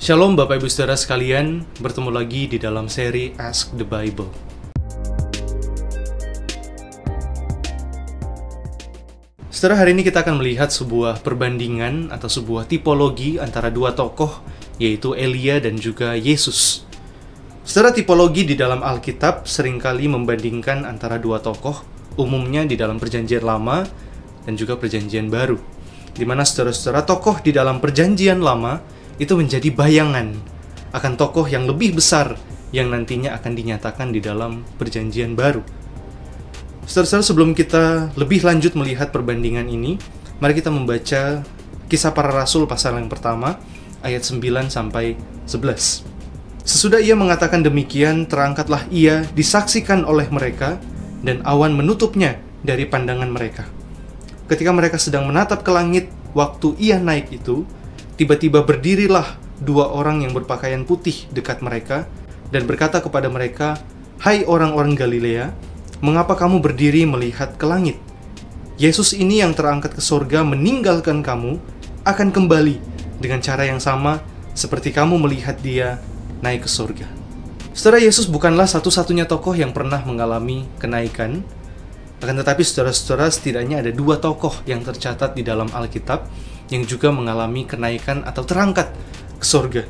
Shalom Bapak Ibu Saudara sekalian, bertemu lagi di dalam seri Ask the Bible. Saudara, hari ini kita akan melihat sebuah perbandingan atau sebuah tipologi antara dua tokoh, yaitu Elia dan juga Yesus. Saudara, tipologi di dalam Alkitab seringkali membandingkan antara dua tokoh, umumnya di dalam Perjanjian Lama dan juga Perjanjian Baru, di mana saudara-saudara tokoh di dalam Perjanjian Lama itu menjadi bayangan akan tokoh yang lebih besar yang nantinya akan dinyatakan di dalam Perjanjian Baru. Saudara-saudara, sebelum kita lebih lanjut melihat perbandingan ini, mari kita membaca Kisah Para Rasul pasal yang pertama, ayat 9-11. Sesudah ia mengatakan demikian, terangkatlah ia disaksikan oleh mereka, dan awan menutupnya dari pandangan mereka. Ketika mereka sedang menatap ke langit, waktu ia naik itu, tiba-tiba berdirilah dua orang yang berpakaian putih dekat mereka dan berkata kepada mereka, "Hai orang-orang Galilea, mengapa kamu berdiri melihat ke langit? Yesus ini yang terangkat ke sorga meninggalkan kamu akan kembali dengan cara yang sama seperti kamu melihat dia naik ke sorga." Saudara, Yesus bukanlah satu-satunya tokoh yang pernah mengalami kenaikan. Akan tetapi saudara-saudara, setidaknya ada dua tokoh yang tercatat di dalam Alkitab yang juga mengalami kenaikan atau terangkat ke sorga.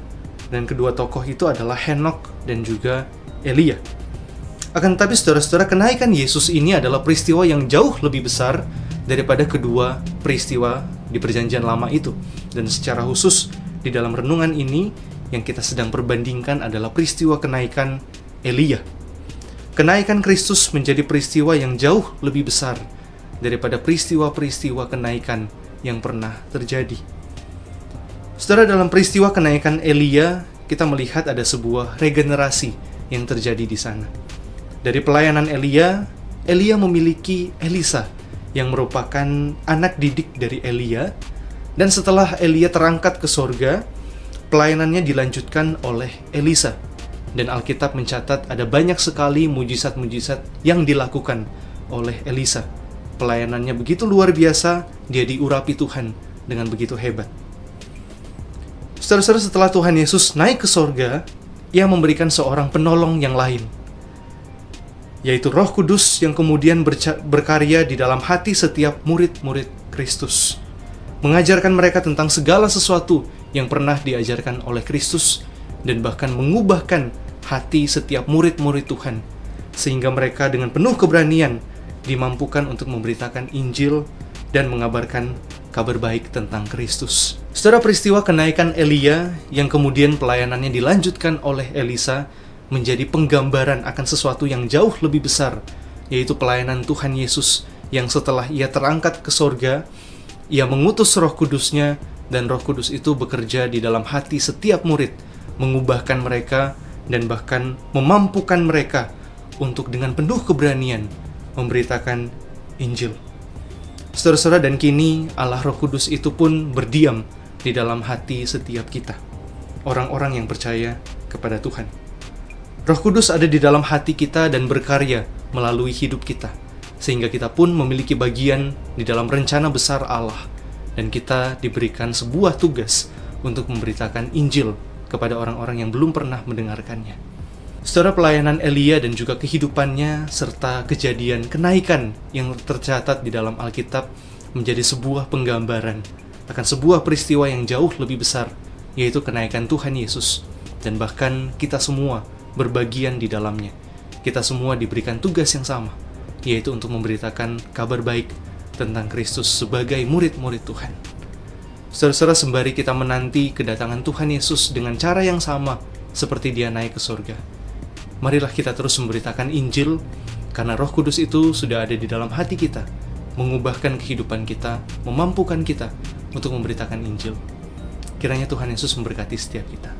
Dan kedua tokoh itu adalah Henokh dan juga Elia. Akan tetapi saudara-saudara, kenaikan Yesus ini adalah peristiwa yang jauh lebih besar daripada kedua peristiwa di Perjanjian Lama itu. Dan secara khusus di dalam renungan ini yang kita sedang perbandingkan adalah peristiwa kenaikan Elia. Kenaikan Kristus menjadi peristiwa yang jauh lebih besar daripada peristiwa-peristiwa kenaikan yang pernah terjadi. Saudara, dalam peristiwa kenaikan Elia, kita melihat ada sebuah regenerasi yang terjadi di sana. Dari pelayanan Elia, Elia memiliki Elisa yang merupakan anak didik dari Elia, dan setelah Elia terangkat ke sorga, pelayanannya dilanjutkan oleh Elisa. Dan Alkitab mencatat ada banyak sekali mujizat-mujizat yang dilakukan oleh Elisa. Pelayanannya begitu luar biasa, dia diurapi Tuhan dengan begitu hebat. Saudara-saudara, setelah Tuhan Yesus naik ke sorga, ia memberikan seorang penolong yang lain, yaitu Roh Kudus yang kemudian berkarya di dalam hati setiap murid-murid Kristus, mengajarkan mereka tentang segala sesuatu yang pernah diajarkan oleh Kristus, dan bahkan mengubahkan hati setiap murid-murid Tuhan, sehingga mereka dengan penuh keberanian dimampukan untuk memberitakan Injil dan mengabarkan kabar baik tentang Kristus. Saudara, peristiwa kenaikan Elia yang kemudian pelayanannya dilanjutkan oleh Elisa menjadi penggambaran akan sesuatu yang jauh lebih besar, yaitu pelayanan Tuhan Yesus yang setelah ia terangkat ke sorga, ia mengutus Roh Kudusnya, dan Roh Kudus itu bekerja di dalam hati setiap murid, mengubahkan mereka dan bahkan memampukan mereka untuk dengan penuh keberanian memberitakan Injil. Saudara-saudara, dan kini Allah Roh Kudus itu pun berdiam di dalam hati setiap kita, orang-orang yang percaya kepada Tuhan. Roh Kudus ada di dalam hati kita dan berkarya melalui hidup kita, sehingga kita pun memiliki bagian di dalam rencana besar Allah, dan kita diberikan sebuah tugas untuk memberitakan Injil kepada orang-orang yang belum pernah mendengarkannya. Saudara, pelayanan Elia dan juga kehidupannya serta kejadian kenaikan yang tercatat di dalam Alkitab menjadi sebuah penggambaran akan sebuah peristiwa yang jauh lebih besar, yaitu kenaikan Tuhan Yesus. Dan bahkan kita semua berbagian di dalamnya. Kita semua diberikan tugas yang sama, yaitu untuk memberitakan kabar baik tentang Kristus sebagai murid-murid Tuhan. Saudara-saudara, sembari kita menanti kedatangan Tuhan Yesus dengan cara yang sama seperti dia naik ke surga, marilah kita terus memberitakan Injil, karena Roh Kudus itu sudah ada di dalam hati kita, mengubahkan kehidupan kita, memampukan kita untuk memberitakan Injil. Kiranya Tuhan Yesus memberkati setiap kita.